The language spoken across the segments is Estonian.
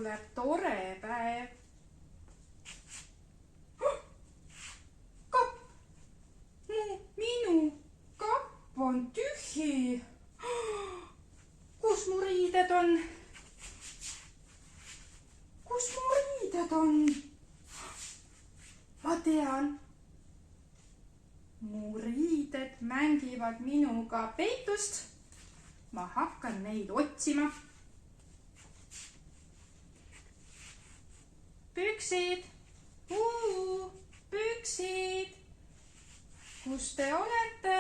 tuleb tore päev. Kapp! Minu kapp on tühi. Kus mu riided on? Kus mu riided on? Ma tean. Mu riided mängivad minuga peitust. Ma hakkan neid otsima. Püksid, püksid, kus te olete?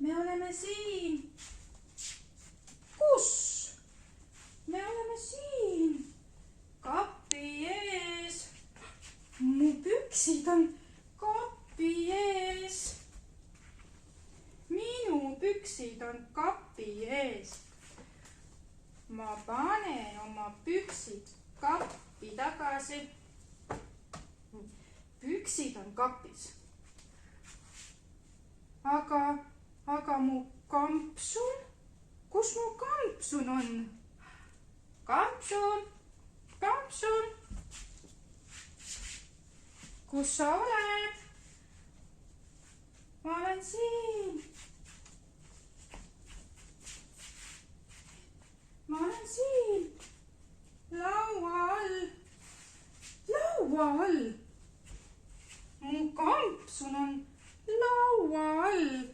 Me oleme siin. Kus? Me oleme siin. Kapi ees. Mu püksid on kapi ees. Minu püksid on kapi ees. Ma panen oma püksid kappi tagasi. Püksid on kapis. Aga mu kampsun? Kus mu kampsun on? Kampsun, kampsun. Kus sa oled? Ma olen siin. Ma olen siin. Laua all. Laua all. Mu kampsun on laua all.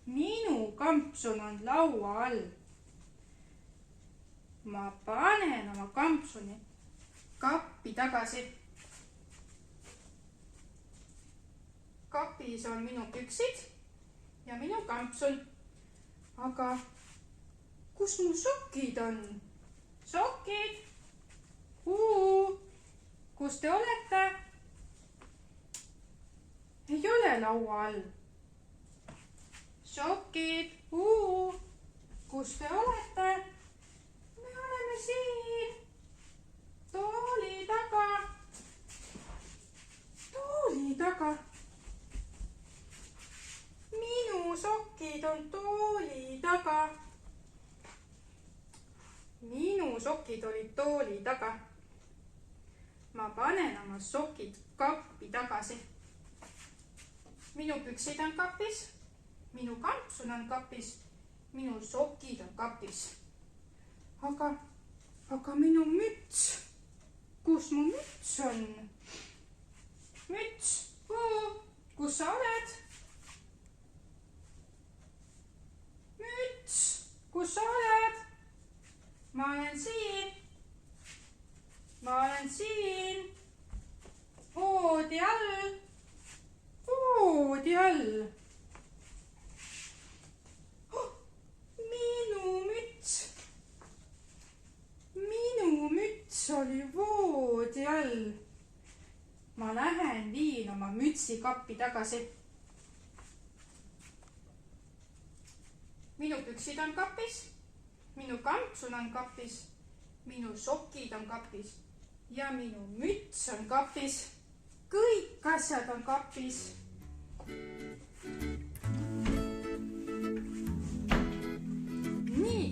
Minu kampsun on laua all. Ma panen oma kampsuni kappi tagasi. Kapis on minu püksid ja minu kampsun. Aga kus mu sokid on? Sokid? Kus te olete? Ei ole laua all. Sokid? Kus te olete? Me oleme siin. Tooli taga. Tooli taga. Minu sokid on tooli taga. Minu sokid olid tooli taga. Ma panen oma sokid kappi tagasi. Minu püksid on kapis. Minu kampsun on kapis. Minu sokid on kapis. Aga minu müts. Kus mu müts on? Müts. Kus sa oled? Müts. Kus sa oled? Ma olen siin. Ma olen siin. Voodi all. Voodi all. Minu müts. Minu müts oli voodi all. Ma lähen viin oma mütsi kappi tagasi. Minu püksid on kapis. Minu kampsun on kapis. Minu sokid on kapis. Ja minu müts on kapis. Kõik asjad on kapis. Nii,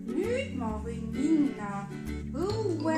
nüüd ma võin minna õue